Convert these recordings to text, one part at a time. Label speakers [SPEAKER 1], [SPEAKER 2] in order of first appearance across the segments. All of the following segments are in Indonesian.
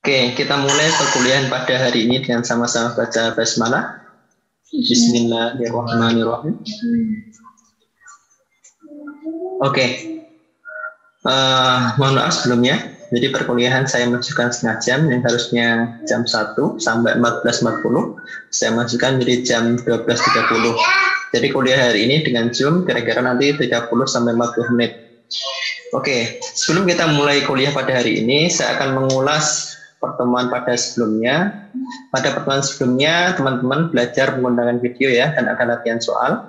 [SPEAKER 1] Oke, kita mulai perkuliahan pada hari ini dengan sama-sama baca basmalah. Bismillahirrahmanirrahim. Oke, mohon maaf sebelumnya. Jadi perkuliahan saya masukkan setengah jam, yang harusnya jam 1 sampai 14.40. Saya masukkan menjadi jam 12.30. Jadi kuliah hari ini dengan Zoom kira-kira nanti 30 sampai 40 menit. Oke, sebelum kita mulai kuliah pada hari ini, saya akan mengulas pertemuan pada sebelumnya. Pada pertemuan sebelumnya, teman-teman belajar menggunakan video ya, dan akan latihan soal.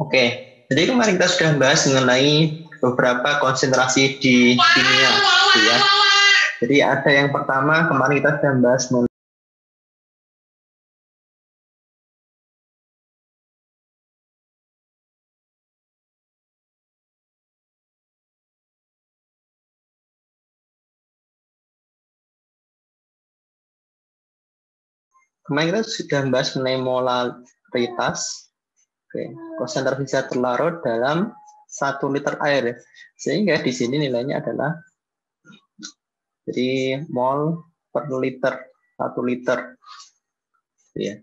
[SPEAKER 1] Oke, jadi kemarin kita sudah membahas mengenai beberapa konsentrasi di kimia, ya. Jadi ada yang pertama, kemarin kita sudah membahas kita sudah membahas mengenai molaritas. Oke, konsentrasi zat terlarut dalam 1 liter air. Sehingga di sini nilainya adalah jadi mol per liter, 1 liter. Ya.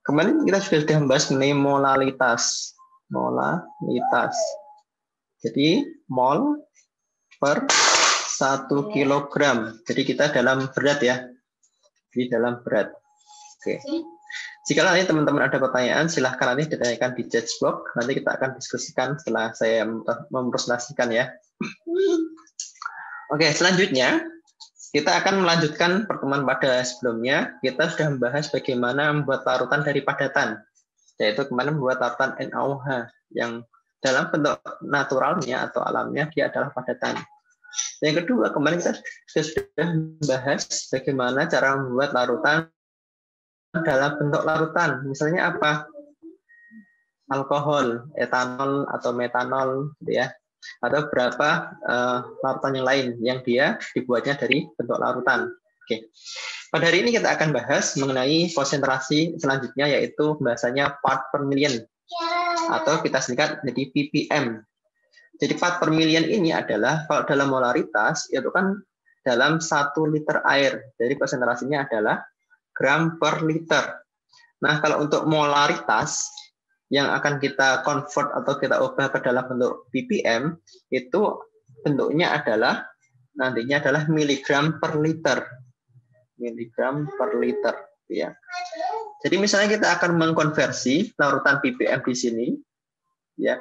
[SPEAKER 1] Kemarin kita sudah membahas mengenai molalitas. Molalitas. Jadi mol per 1 kilogram. Jadi kita dalam berat ya. Di dalam berat. Oke. Jika nanti teman-teman ada pertanyaan, silahkan nanti ditanyakan di chat box. Nanti kita akan diskusikan setelah saya mempresentasikan ya. Oke, selanjutnya kita akan melanjutkan pertemuan pada sebelumnya. Kita sudah membahas bagaimana membuat larutan dari padatan, yaitu kemarin membuat larutan NaOH yang dalam bentuk naturalnya atau alamnya dia adalah padatan. Yang kedua, kemarin kita sudah membahas bagaimana cara membuat larutan dalam bentuk larutan, misalnya apa? Alkohol, etanol atau metanol, gitu ya. Atau beberapa larutan yang lain yang dia dibuatnya dari bentuk larutan. Oke. Pada hari ini kita akan bahas mengenai konsentrasi selanjutnya, yaitu bahasanya part per million atau kita singkat jadi ppm. Jadi part per million ini adalah kalau dalam molaritas itu kan dalam 1 liter air. Jadi konsentrasinya adalah gram per liter. Nah, kalau untuk molaritas yang akan kita convert atau kita ubah ke dalam bentuk ppm, itu bentuknya adalah nantinya adalah miligram per liter. Miligram per liter, ya. Jadi misalnya kita akan mengkonversi larutan ppm di sini, ya,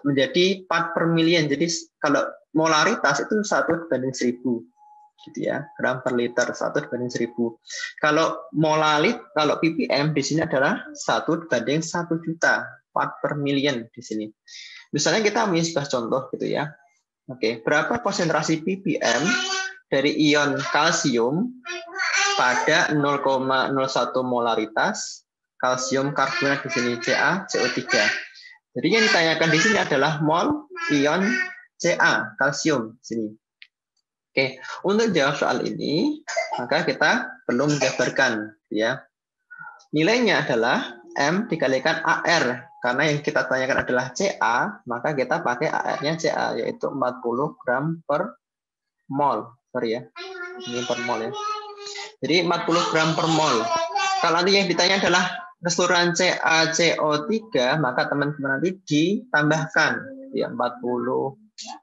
[SPEAKER 1] menjadi part per million. Jadi kalau molaritas itu 1/1000. Gitu ya, gram per liter 1/1000. Kalau kalau ppm di sini adalah 1/1 juta, part per million di sini. Misalnya kita punya sebuah contoh gitu ya. Oke, berapa konsentrasi ppm dari ion kalsium pada 0,01 molaritas kalsium karbonat di sini CaCO3. Jadi yang ditanyakan di sini adalah mol ion Ca kalsium di sini. Oke, untuk jawab soal ini, maka kita perlu menjabarkan, ya. Nilainya adalah M dikalikan AR, karena yang kita tanyakan adalah Ca, maka kita pakai AR-nya Ca, yaitu 40 gram per mol. Sorry ya, ini per mol ya. Jadi 40 gram per mol. Kalau nanti yang ditanya adalah keseluruhan CaCO3, maka teman-teman nanti ditambahkan, ya 40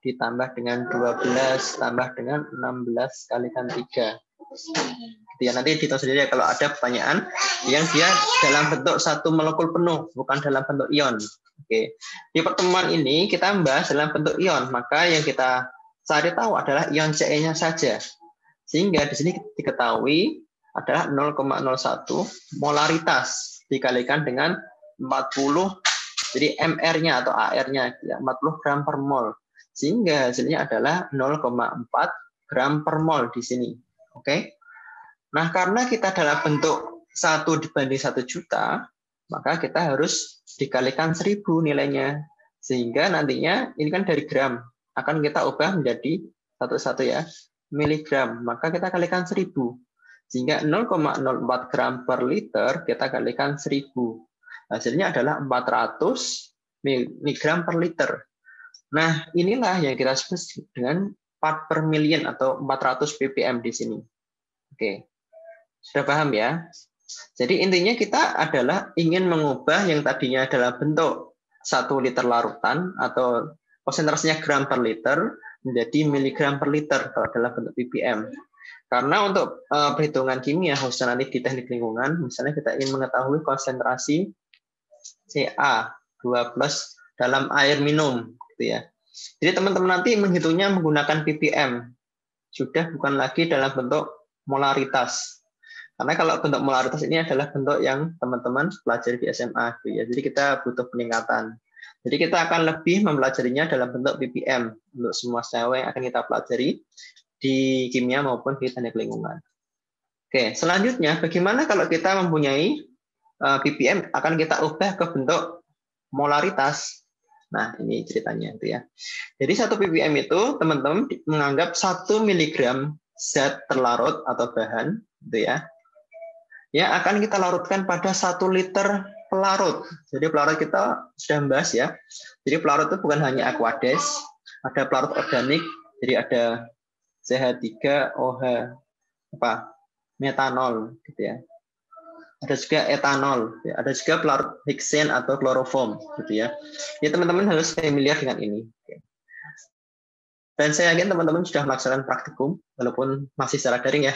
[SPEAKER 1] ditambah dengan 12 tambah dengan 16 kalikan 3. Gitu ya, nanti dihitung sendiri ya kalau ada pertanyaan yang dia dalam bentuk 1 molekul penuh, bukan dalam bentuk ion. Oke. Di pertemuan ini kita membahas dalam bentuk ion, maka yang kita cari tahu adalah ion Ce-nya saja. Sehingga di sini diketahui adalah 0,01 molaritas dikalikan dengan 40, jadi MR-nya atau AR-nya 40 gram per mol. Sehingga hasilnya adalah 0,4 gram per mol di sini. Oke. Nah, karena kita dalam bentuk 1/1 juta, maka kita harus dikalikan 1000 nilainya. Sehingga nantinya ini kan dari gram, akan kita ubah menjadi satu-satu ya, miligram. Maka kita kalikan 1000. Sehingga 0,04 gram per liter kita kalikan 1000. Hasilnya adalah 400 miligram per liter. Nah, inilah yang kita sebut dengan part per million atau 400 ppm di sini. Oke, sudah paham ya? Jadi intinya kita adalah ingin mengubah yang tadinya dalam bentuk 1 liter larutan atau konsentrasinya gram per liter menjadi miligram per liter kalau dalam bentuk ppm. Karena untuk perhitungan kimia, khususnya nanti di teknik lingkungan, misalnya kita ingin mengetahui konsentrasi Ca2+ dalam air minum, gitu ya. Jadi teman-teman nanti menghitungnya menggunakan ppm, sudah bukan lagi dalam bentuk molaritas. Karena kalau bentuk molaritas ini adalah bentuk yang teman-teman pelajari di SMA, gitu ya. Jadi kita butuh peningkatan. Jadi kita akan lebih mempelajarinya dalam bentuk ppm untuk semua senyawa yang akan kita pelajari di kimia maupun di teknik lingkungan. Oke, selanjutnya bagaimana kalau kita mempunyai ppm akan kita ubah ke bentuk molaritas. Nah, ini ceritanya itu ya. Jadi 1 ppm itu teman-teman menganggap 1 mg zat terlarut atau bahan gitu ya. Yang akan kita larutkan pada 1 liter pelarut. Jadi pelarut kita sudah membahas ya. Jadi pelarut itu bukan hanya aqueous, ada pelarut organik, jadi ada CH3OH metanol gitu ya. Ada juga etanol, ya. Ada juga pelarut hexane atau kloroform gitu ya. Ya teman-teman harus familiar dengan ini. Dan saya yakin teman-teman sudah melaksanakan praktikum walaupun masih secara daring ya.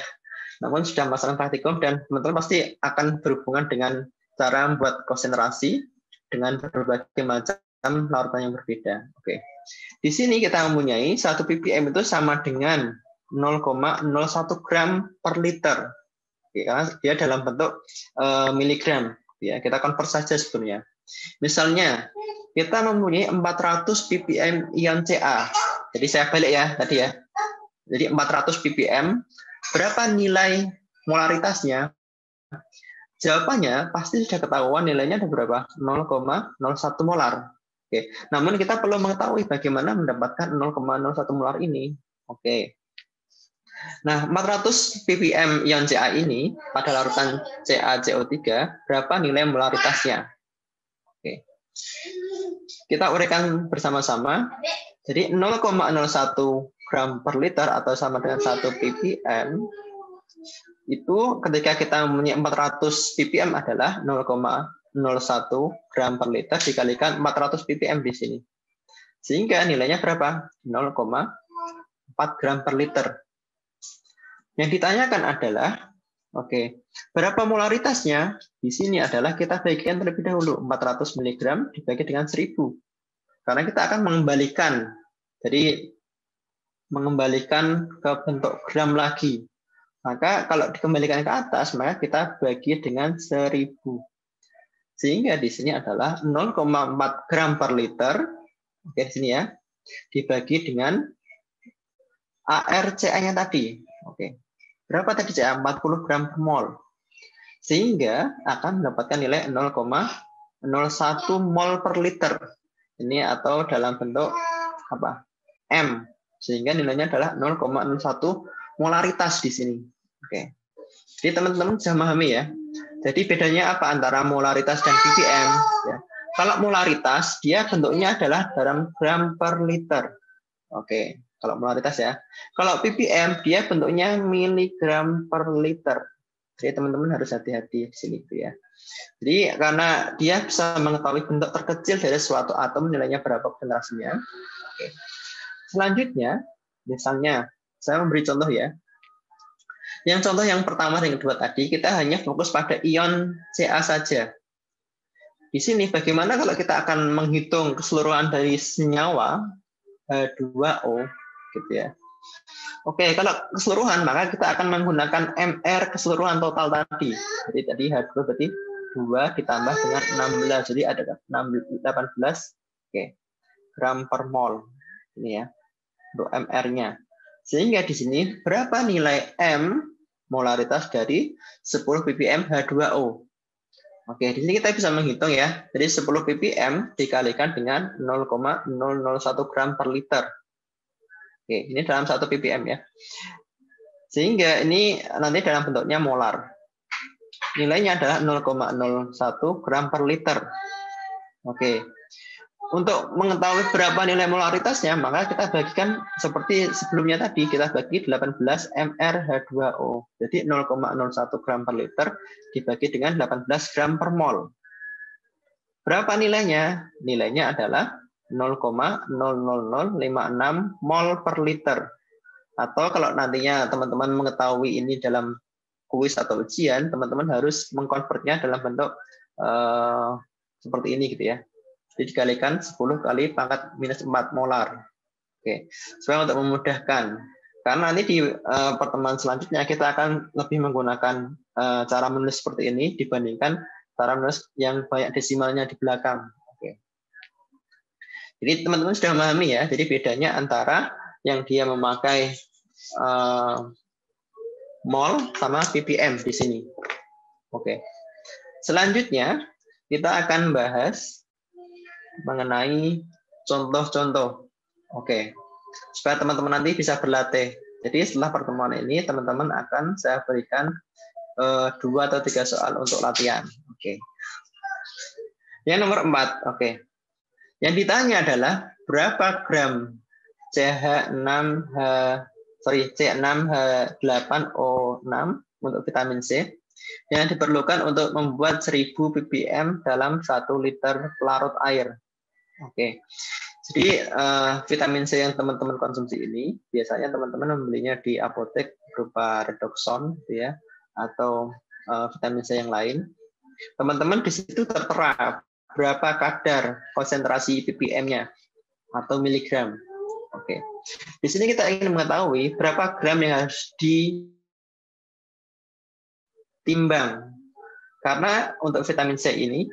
[SPEAKER 1] Namun sudah melaksanakan praktikum dan teman-teman pasti akan berhubungan dengan cara membuat konsentrasi dengan berbagai macam larutan yang berbeda. Oke. Di sini kita mempunyai 1 ppm itu sama dengan 0,01 gram per liter. Oke, karena dia dalam bentuk miligram. Ya, kita convert saja sebenarnya. Misalnya, kita mempunyai 400 ppm ion Ca. Jadi saya balik ya tadi ya. Jadi 400 ppm, berapa nilai molaritasnya? Jawabannya pasti sudah ketahuan nilainya ada berapa? 0,01 molar. Oke. Namun kita perlu mengetahui bagaimana mendapatkan 0,01 molar ini. Oke. Nah, 400 ppm ion Ca ini pada larutan CaCO3 berapa nilai molaritasnya? Oke. Kita uraikan bersama-sama. Jadi 0,01 gram per liter atau sama dengan 1 ppm itu ketika kita mempunyai 400 ppm adalah 0,01 gram per liter dikalikan 400 ppm di sini. Sehingga nilainya berapa? 0,4 gram per liter. Yang ditanyakan adalah, oke, berapa molaritasnya? Di sini adalah kita bagikan terlebih dahulu 400 mg dibagi dengan 1000. Karena kita akan mengembalikan, jadi mengembalikan ke bentuk gram lagi. Maka kalau dikembalikan ke atas, maka kita bagi dengan 1000. Sehingga di sini adalah 0,4 gram per liter. Oke, di sini ya. Dibagi dengan ARCA-nya tadi. Oke. Berapa tadi Ca? 40 gram per mol. Sehingga akan mendapatkan nilai 0,01 mol per liter. Ini atau dalam bentuk apa? M. Sehingga nilainya adalah 0,01 molaritas di sini. Oke. Jadi teman-teman bisa memahami ya. Jadi bedanya apa antara molaritas dan ppm? Ya. Kalau molaritas dia bentuknya adalah dalam gram per liter. Oke. Kalau molaritas ya. Kalau ppm dia bentuknya miligram per liter. Jadi teman-teman harus hati-hati di sini ya. Jadi karena dia bisa mengetahui bentuk terkecil dari suatu atom nilainya berapa konsentrasinya. Oke. Selanjutnya, misalnya saya memberi contoh ya. Yang contoh yang pertama dan kedua tadi kita hanya fokus pada ion Ca saja. Di sini bagaimana kalau kita akan menghitung keseluruhan dari senyawa H2O gitu ya. Oke, kalau keseluruhan maka kita akan menggunakan MR keseluruhan total tadi. Jadi tadi H2 berarti 2 ditambah dengan 16. Jadi ada 18 gram per mol. Ini ya. Untuk MR-nya. Sehingga di sini berapa nilai M molaritas dari 10 ppm H2O. Oke, di sini kita bisa menghitung ya. Jadi 10 ppm dikalikan dengan 0,001 gram per liter. Oke, ini dalam 1 ppm ya. Sehingga ini nanti dalam bentuknya molar. Nilainya adalah 0,01 gram per liter. Oke. Untuk mengetahui berapa nilai molaritasnya, maka kita bagikan seperti sebelumnya tadi, kita bagi 18 mrH2O. Jadi 0,01 gram per liter dibagi dengan 18 gram per mol. Berapa nilainya? Nilainya adalah 0,00056 mol per liter. Atau kalau nantinya teman-teman mengetahui ini dalam kuis atau ujian, teman-teman harus mengkonvertnya dalam bentuk seperti ini gitu ya. Jadi dikalikan 10 kali pangkat minus 4 molar. Oke, supaya untuk memudahkan. Karena nanti di pertemuan selanjutnya kita akan lebih menggunakan cara menulis seperti ini dibandingkan cara menulis yang banyak desimalnya di belakang. Oke. Jadi teman-teman sudah memahami ya. Jadi bedanya antara yang dia memakai mol sama ppm di sini. Oke. Selanjutnya kita akan bahas mengenai contoh-contoh. Oke. Supaya teman-teman nanti bisa berlatih. Jadi setelah pertemuan ini teman-teman akan saya berikan 2 atau 3 soal untuk latihan. Oke. Yang nomor 4. Oke. Yang ditanya adalah berapa gram C6H8O6 untuk vitamin C yang diperlukan untuk membuat 1000 ppm dalam 1 liter larut air. Oke. Jadi vitamin C yang teman-teman konsumsi ini biasanya teman-teman membelinya di apotek berupa Redoxon gitu ya, atau vitamin C yang lain. Teman-teman di situ tertera berapa kadar konsentrasi ppm-nya atau miligram. Oke. Di sini kita ingin mengetahui berapa gram yang harus ditimbang. Karena untuk vitamin C ini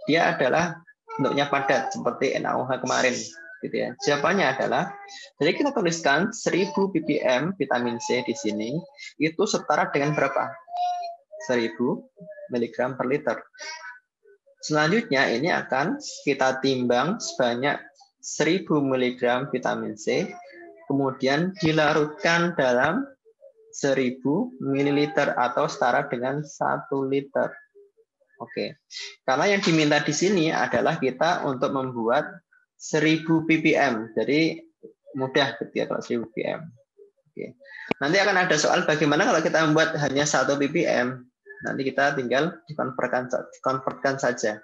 [SPEAKER 1] dia adalah bentuknya padat seperti NaOH kemarin gitu ya. Jawabannya adalah, jadi kita tuliskan 1000 ppm vitamin C di sini itu setara dengan berapa? 1000 mg per liter. Selanjutnya ini akan kita timbang sebanyak 1000 mg vitamin C, kemudian dilarutkan dalam 1000 ml atau setara dengan 1 liter. Oke, karena yang diminta di sini adalah kita untuk membuat 1000 ppm, jadi mudah gitu ya kalau 1000 ppm. Oke. Nanti akan ada soal bagaimana kalau kita membuat hanya 1 ppm. Nanti kita tinggal dikonvertkan saja.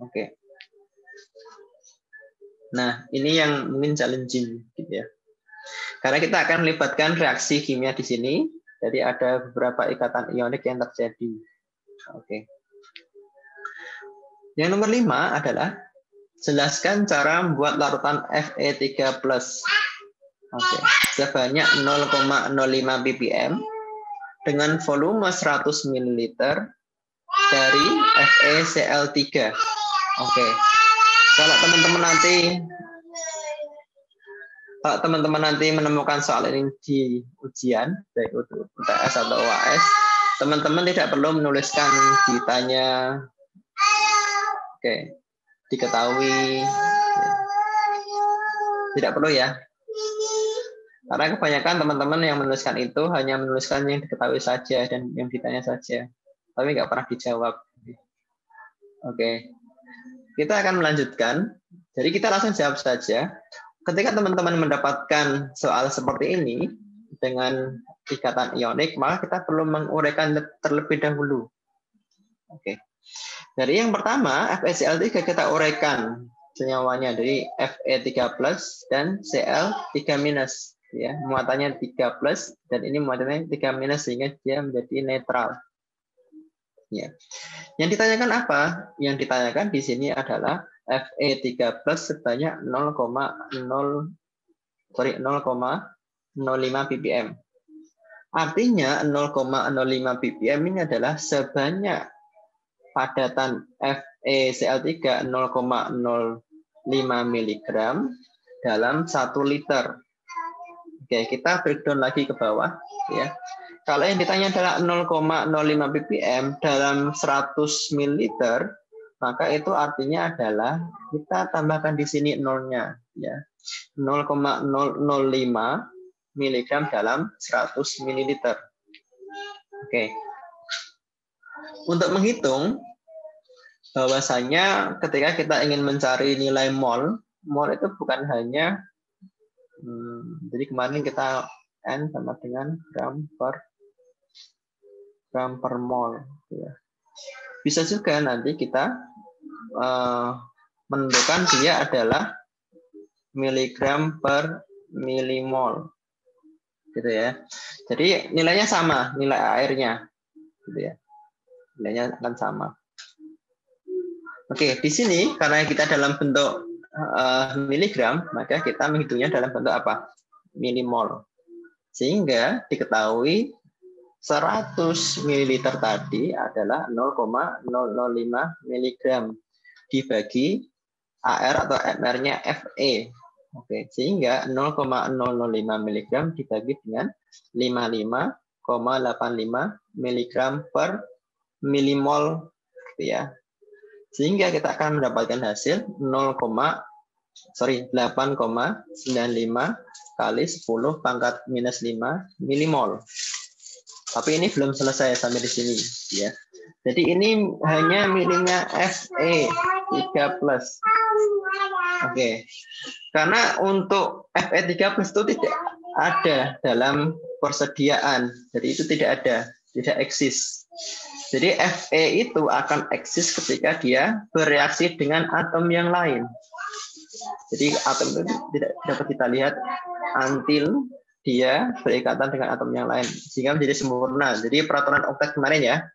[SPEAKER 1] Oke. Nah, ini yang mungkin challenging gitu ya. Karena kita akan melibatkan reaksi kimia di sini, jadi ada beberapa ikatan ionik yang terjadi. Oke. Yang nomor 5 adalah jelaskan cara membuat larutan Fe3+. Oke, sebanyak 0,05 ppm dengan volume 100 ml dari FeCl3. Oke. Kalau teman-teman nanti menemukan soal ini di ujian, baik UTS atau UAS, teman-teman tidak perlu menuliskan ditanya, oke, diketahui, tidak perlu ya. Karena kebanyakan teman-teman yang menuliskan itu hanya menuliskan yang diketahui saja dan yang ditanya saja, tapi nggak pernah dijawab. Oke, kita akan melanjutkan. Jadi kita langsung jawab saja. Ketika teman-teman mendapatkan soal seperti ini dengan ikatan ionik, maka kita perlu menguraikan terlebih dahulu. Oke. Dari yang pertama, FeCl3 kita uraikan senyawanya dari Fe3+ dan Cl3-, ya. Muatannya 3+ dan ini muatannya 3- sehingga dia menjadi netral. Ya. Yang ditanyakan apa? Yang ditanyakan di sini adalah Fe3+ sebanyak 0,05 ppm. Artinya 0,05 ppm ini adalah sebanyak padatan FeCl3 0,05 mg dalam 1 liter. Oke, kita breakdown lagi ke bawah ya. Kalau yang ditanya adalah 0,05 ppm dalam 100 ml, maka itu artinya adalah kita tambahkan di sini nolnya ya. 0,005 mg dalam 100 ml. Oke. Untuk menghitung bahwasanya ketika kita ingin mencari nilai mol itu bukan hanya jadi kemarin kita N sama dengan gram per mol. Ya. Bisa juga nanti kita menentukan dia adalah miligram per milimol, gitu ya. Jadi nilainya sama, nilai airnya, gitu ya. Nilainya akan sama. Oke, di sini karena kita dalam bentuk miligram, maka kita menghitungnya dalam bentuk apa? Milimol. Sehingga diketahui 100 ml tadi adalah 0,005 mg dibagi AR atau MR-nya Fe. Oke, sehingga 0,005 mg dibagi dengan 55,85 mg per milimol, gitu ya. Sehingga kita akan mendapatkan hasil 8,95 kali 10 pangkat minus 5 milimol. Tapi ini belum selesai sampai di sini, ya. Jadi ini hanya milihnya Fe3+. Oke. Karena untuk Fe3+ itu tidak ada dalam persediaan. Jadi itu tidak ada, tidak eksis. Jadi Fe itu akan eksis ketika dia bereaksi dengan atom yang lain. Jadi atom itu tidak dapat kita lihat until dia berikatan dengan atom yang lain sehingga menjadi sempurna. Jadi peraturan oktet kemarin ya.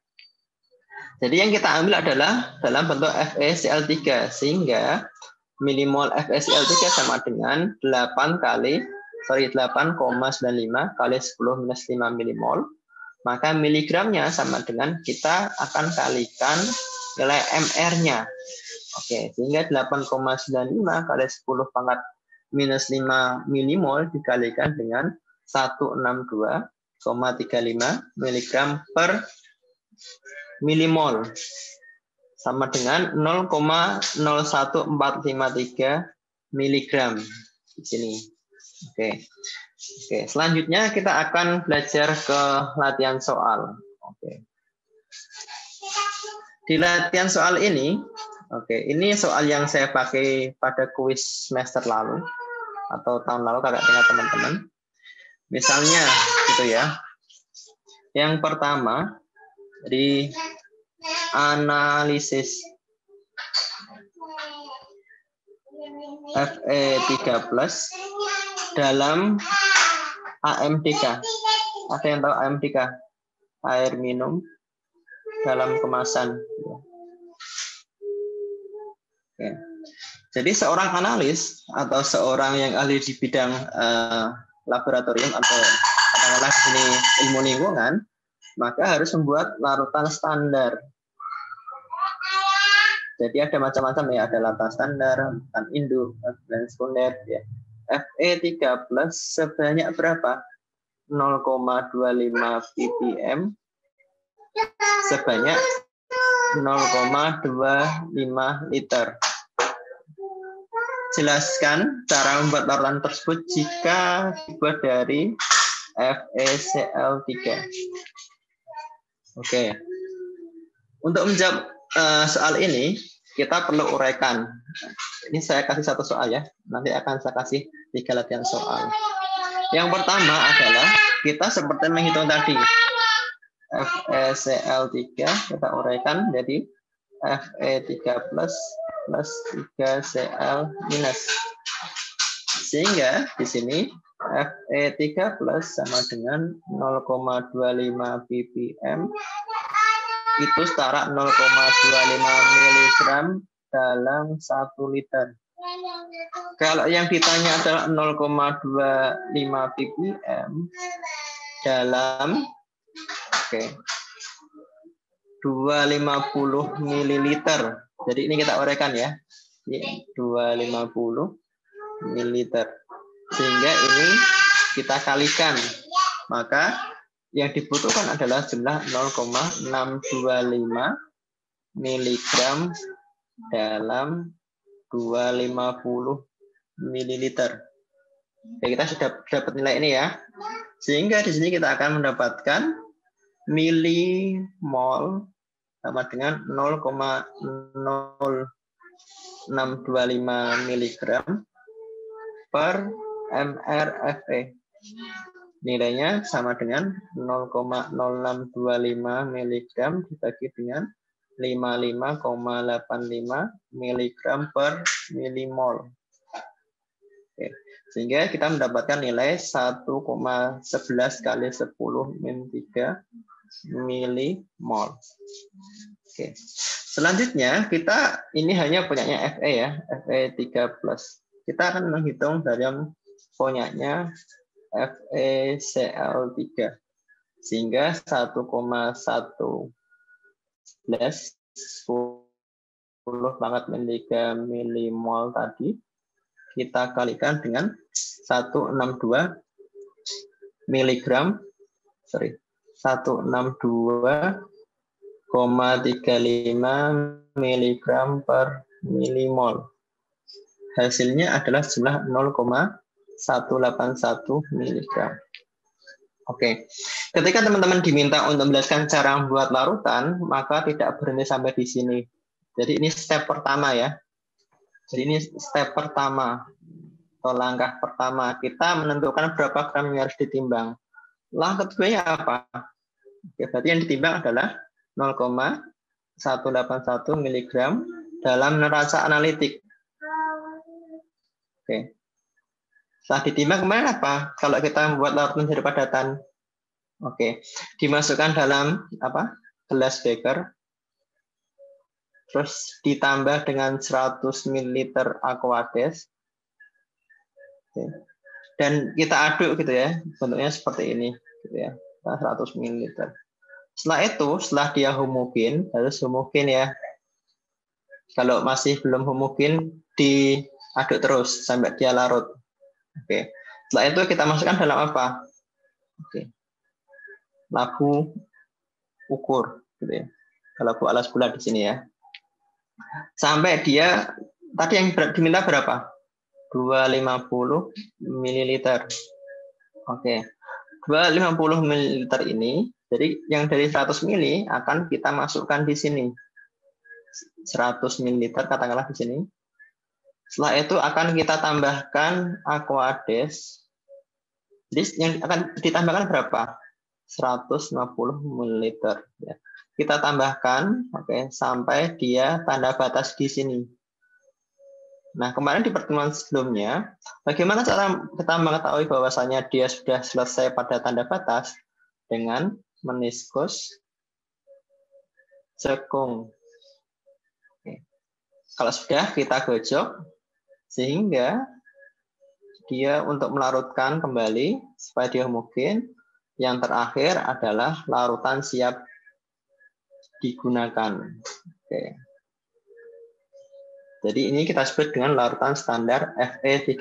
[SPEAKER 1] Jadi yang kita ambil adalah dalam bentuk FeCl3 sehingga milimol FeCl3 sama dengan 8,95 kali 10 minus 5 milimol. Maka miligramnya sama dengan kita akan kalikan nilai MR-nya. Oke, sehingga 8,95 kali 10 pangkat minus 5 milimol dikalikan dengan 162,35 mg per milimol. Sama dengan 0,01453 mg di sini. Oke. Oke, selanjutnya kita akan belajar ke latihan soal. Oke. Di latihan soal ini, ini soal yang saya pakai pada kuis semester lalu atau tahun lalu kakak tinggal teman-teman. Misalnya, gitu ya. Yang pertama, di analisis Fe3+ dalam AMDK. Ada yang tahu AMDK? Air minum dalam kemasan. Oke. Jadi seorang analis atau seorang yang ahli di bidang laboratorium atau katakanlah ini ilmu lingkungan, maka harus membuat larutan standar. Jadi ada macam-macam ya, ada larutan standar, larutan induk, dan sekunder ya. Fe3+ sebanyak berapa? 0,25 ppm sebanyak 0,25 liter. Jelaskan cara membuat larutan tersebut jika dibuat dari FeCl3. Oke. Untuk menjawab soal ini, kita perlu uraikan. Ini saya kasih satu soal ya. Nanti akan saya kasih 3 latihan soal. Yang pertama adalah kita seperti menghitung tadi. FeCl3 kita uraikan jadi Fe3+ plus 3Cl-. Sehingga di sini Fe3+ sama dengan 0,25 ppm itu setara 0,25 mg dalam 1 liter. Kalau yang ditanya adalah 0,25 ppm dalam 250 ml. Jadi ini kita uraikan ya. Ini 250 ml. Sehingga ini kita kalikan. Maka yang dibutuhkan adalah jumlah 0,625 mg dalam 250 ml. Oke, kita sudah dapat nilai ini ya. Sehingga di sini kita akan mendapatkan milimol sama dengan 0,0625 mg per mRFE. Nilainya sama dengan 0,0625 mg dibagi dengan 55,85 mg per milimol. Oke. Sehingga kita mendapatkan nilai 1,11 kali 10 min 3 milimol. Oke. Selanjutnya kita ini hanya punyanya Fe ya, Fe3+. Kita akan menghitung dalam punyanya FeCl3 sehingga 1,11 10 banget min 3 milimol tadi kita kalikan dengan 162 miligram 162,35 miligram per milimol. Hasilnya adalah jumlah 0,181 miligram. Oke, ketika teman-teman diminta untuk menjelaskan cara membuat larutan, maka tidak berhenti sampai di sini. Jadi ini step pertama ya. Jadi ini step pertama atau langkah pertama. Kita menentukan berapa gram yang harus ditimbang. Langkah keduanya apa? Oke, berarti yang ditimbang adalah 0,181 miligram dalam neraca analitik. Oke. Setelah ditimbang kemarin apa? Kalau kita membuat larutan dari padatan. Oke. Dimasukkan dalam apa? Gelas beker. Terus ditambah dengan 100 ml Aquades. Oke. Dan kita aduk gitu ya. Bentuknya seperti ini gitu ya. 100 ml. Setelah itu, setelah dia homogen, harus homogen ya. Kalau masih belum homogen, diaduk terus sampai dia larut. Oke. Setelah itu kita masukkan dalam apa? Oke. Labu ukur, gitu ya. Labu alas bulat di sini ya. Sampai dia tadi yang diminta berapa? 250 ml. Oke. 250 ml ini, jadi yang dari 100 ml akan kita masukkan di sini. 100 ml katakanlah di sini. Setelah itu akan kita tambahkan Aquades. Jadi yang akan ditambahkan berapa? 150 ml. Ya. Kita tambahkan, oke, sampai dia tanda batas di sini. Nah, kemarin di pertemuan sebelumnya, bagaimana cara kita mengetahui bahwasanya dia sudah selesai pada tanda batas? Dengan meniskus cekung. Oke. Kalau sudah, kita gojok sehingga dia untuk melarutkan kembali supaya dia homogen. Yang terakhir adalah larutan siap digunakan. Oke. Jadi ini kita sebut dengan larutan standar Fe3+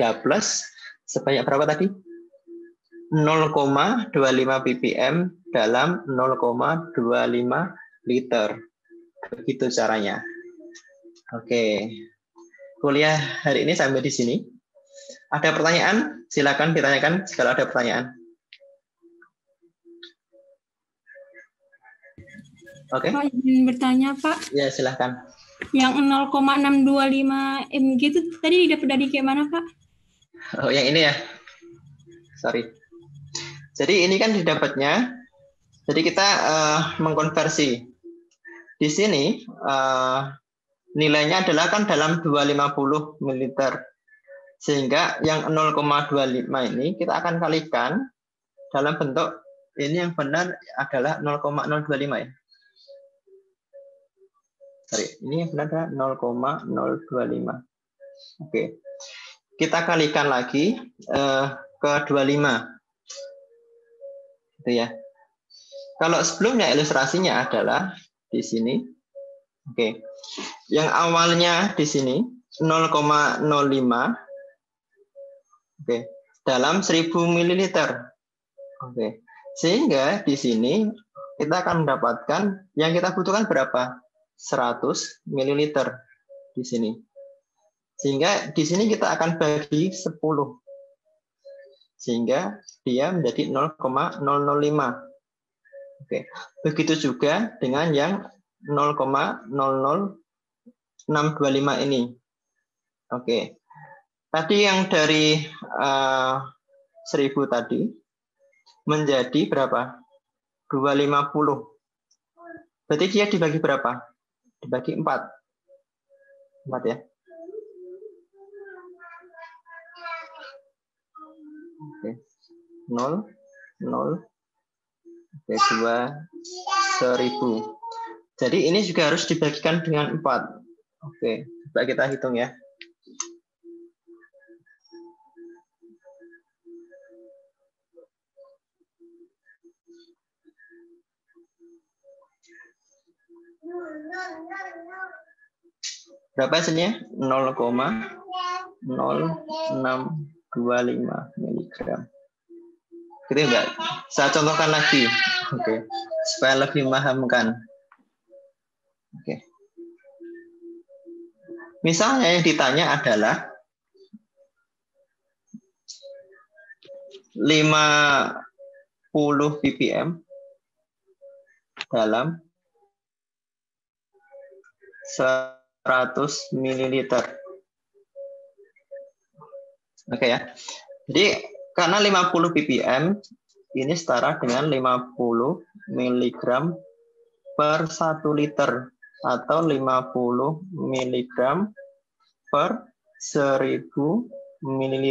[SPEAKER 1] sebanyak berapa tadi? 0,25 ppm dalam 0,25 liter. Begitu caranya. Oke. Kuliah hari ini sampai di sini. Ada pertanyaan? Silakan ditanyakan jika ada pertanyaan. Oke.
[SPEAKER 2] Pak, ingin bertanya, Pak.
[SPEAKER 1] Ya, silakan.
[SPEAKER 2] Yang 0,625 mg itu tadi didapat dari kayak mana, Pak?
[SPEAKER 1] Oh, yang ini ya. Sorry. Jadi ini kan didapatnya. Jadi kita mengkonversi. Di sini nilainya adalah kan dalam 250 ml. Sehingga yang 0,25 ini kita akan kalikan dalam bentuk ini yang benar adalah 0,025 ya. Sorry, ini yang benar adalah 0,025. Oke. Kita kalikan lagi ke 25. Gitu ya. Kalau sebelumnya ilustrasinya adalah di sini. Oke. Yang awalnya di sini 0,05. Oke. Dalam 1000 ml. Oke. Sehingga di sini kita akan mendapatkan yang kita butuhkan berapa? 100 ml di sini. Sehingga di sini kita akan bagi 10. Sehingga dia menjadi 0,005. Oke. Begitu juga dengan yang 0,00625 ini. Oke. Tadi yang dari 1000 tadi menjadi berapa? 250. Berarti dia dibagi berapa? Dibagi 4. 4 ya. Oke. 0, 0, oke, 2, 1000. Jadi ini juga harus dibagikan dengan 4. Oke, coba kita hitung ya. Berapa hasilnya? 0,0625 miligram. Gitu enggak? Saya contohkan lagi. Oke. Supaya lebih memahamkan. Oke. Misalnya yang ditanya adalah 50 ppm dalam 100 ml. Oke ya. Jadi karena 50 ppm ini setara dengan 50 mg per 1 liter atau 50 mg per 1000 ml.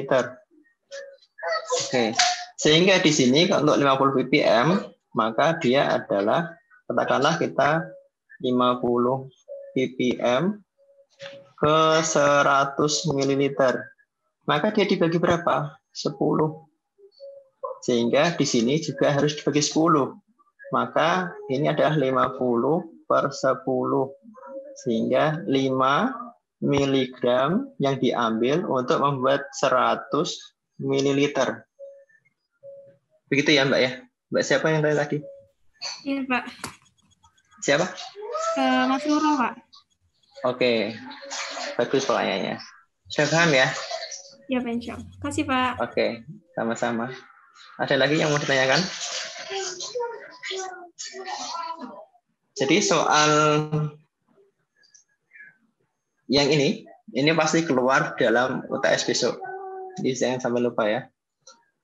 [SPEAKER 1] Oke. Sehingga di sini untuk 50 ppm maka dia adalah, katakanlah kita 50 ppm ke 100 ml. Maka dia dibagi berapa? 10. Sehingga di sini juga harus dibagi 10. Maka ini adalah 50 per 10. Sehingga 5 mg yang diambil untuk membuat 100 ml. Begitu ya Mbak ya? Mbak siapa yang tanya tadi?
[SPEAKER 2] Iya, Pak.
[SPEAKER 1] Siapa?
[SPEAKER 2] Mas Nurul, Pak.
[SPEAKER 1] Oke, bagus pertanyaannya. Sudah paham ya?
[SPEAKER 2] Ya, Pak, insya Allah. Kasih, Pak.
[SPEAKER 1] Oke, sama-sama. Ada lagi yang mau ditanyakan? Jadi soal yang ini pasti keluar dalam UTS besok. Jadi jangan sampai lupa ya.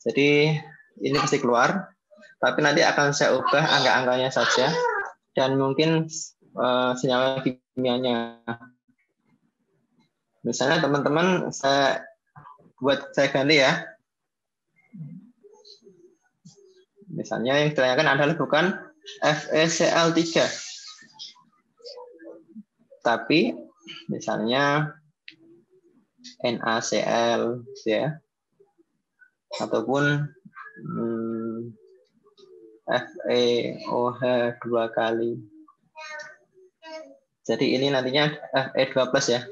[SPEAKER 1] Jadi ini pasti keluar, tapi nanti akan saya ubah angka-angkanya saja dan mungkin senyawa kimianya. Misalnya teman-teman saya ganti ya. Misalnya yang ditanyakan adalah bukan FeCl3, tapi misalnya NaCl ya, ataupun FeOH 2 kali. Jadi ini nantinya Fe2+ ya.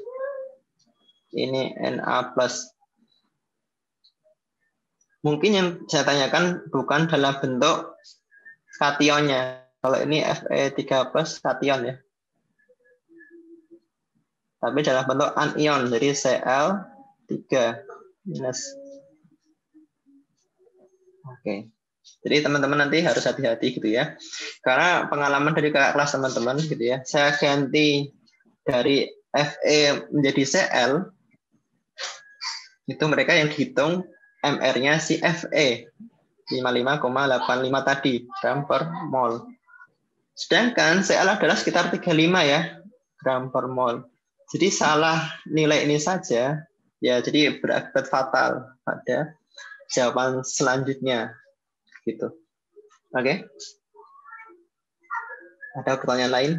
[SPEAKER 1] Ini Na+. Mungkin yang saya tanyakan bukan dalam bentuk kationnya. Kalau ini Fe3+ kation ya. Tapi dalam bentuk anion, jadi Cl3-. Oke. Jadi teman-teman nanti harus hati-hati gitu ya. Karena pengalaman dari kakak kelas teman-teman gitu ya. Saya ganti dari Fe menjadi Cl, itu mereka yang dihitung MR-nya si Fe 55,85 tadi gram per mol. Sedangkan Cl adalah sekitar 35 ya gram per mol. Jadi salah nilai ini saja ya, jadi berakibat fatal pada jawaban selanjutnya gitu. Oke. Ada pertanyaan lain?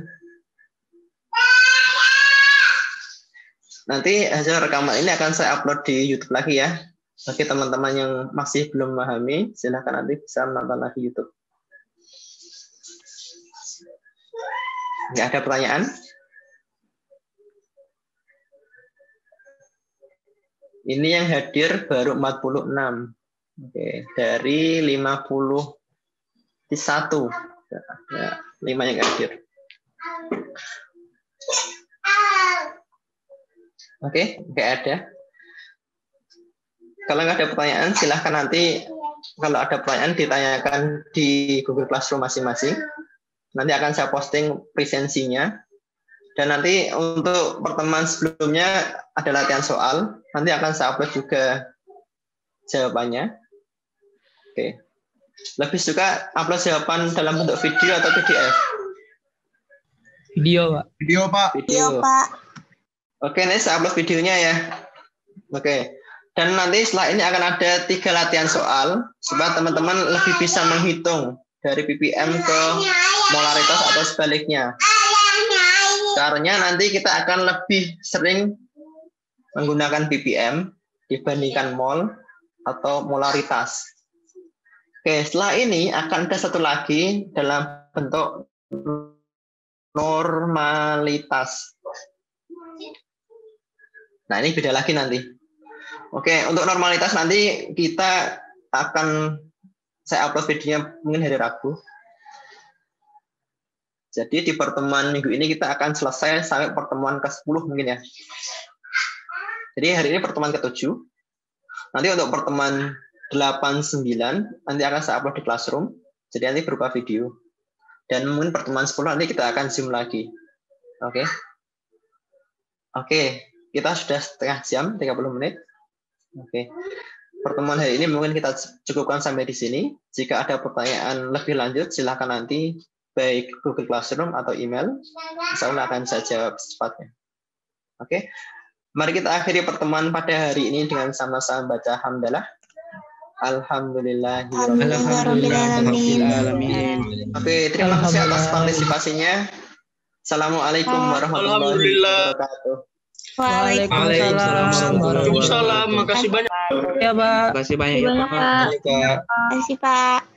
[SPEAKER 1] Nanti hasil rekaman ini akan saya upload di YouTube lagi ya. Bagi teman-teman yang masih belum memahami, silahkan nanti bisa menonton lagi YouTube. Nggak ada pertanyaan? Ini yang hadir baru 46. Oke, dari 51. Ya, 5 yang hadir. Oke, nggak ada. Kalau nggak ada pertanyaan, silahkan nanti kalau ada pertanyaan ditanyakan di Google Classroom masing-masing. Nanti akan saya posting presensinya. Dan nanti untuk pertemuan sebelumnya ada latihan soal. Nanti akan saya upload juga jawabannya. Oke. Lebih suka upload jawaban dalam bentuk video atau PDF?
[SPEAKER 3] Video, Pak.
[SPEAKER 4] Video, Pak.
[SPEAKER 1] Video, Pak. Oke, ini saya upload videonya ya. Oke. Dan nanti setelah ini akan ada 3 latihan soal supaya teman-teman lebih bisa menghitung dari ppm ke molaritas atau sebaliknya. Caranya nanti kita akan lebih sering menggunakan ppm dibandingkan mol atau molaritas. Oke, setelah ini akan ada satu lagi dalam bentuk normalitas. Nah, ini beda lagi nanti. Oke, untuk normalitas nanti kita akan saya upload videonya mungkin hari Rabu. Jadi di pertemuan minggu ini kita akan selesai sampai pertemuan ke-10 mungkin ya. Jadi hari ini pertemuan ke-7. Nanti untuk pertemuan 8-9 nanti akan saya upload di Classroom. Jadi nanti berupa video. Dan mungkin pertemuan 10 nanti kita akan Zoom lagi. Oke. Oke, kita sudah setengah jam, 30 menit. Oke. Pertemuan hari ini mungkin kita cukupkan sampai di sini. Jika ada pertanyaan lebih lanjut, silakan nanti baik Google Classroom atau email. Insya Allah akan saya jawab secepatnya. Oke. Mari kita akhiri pertemuan pada hari ini dengan sama-sama baca hamdalah. Alhamdulillahirrahmanirrahim. Oke, terima kasih atas partisipasinya. Assalamualaikum warahmatullahi wabarakatuh.
[SPEAKER 3] Waalaikumsalam.
[SPEAKER 5] Makasih banyak.
[SPEAKER 3] Ya, Pak.
[SPEAKER 5] Makasih banyak ya, Pak.
[SPEAKER 2] Terima kasih, Pak.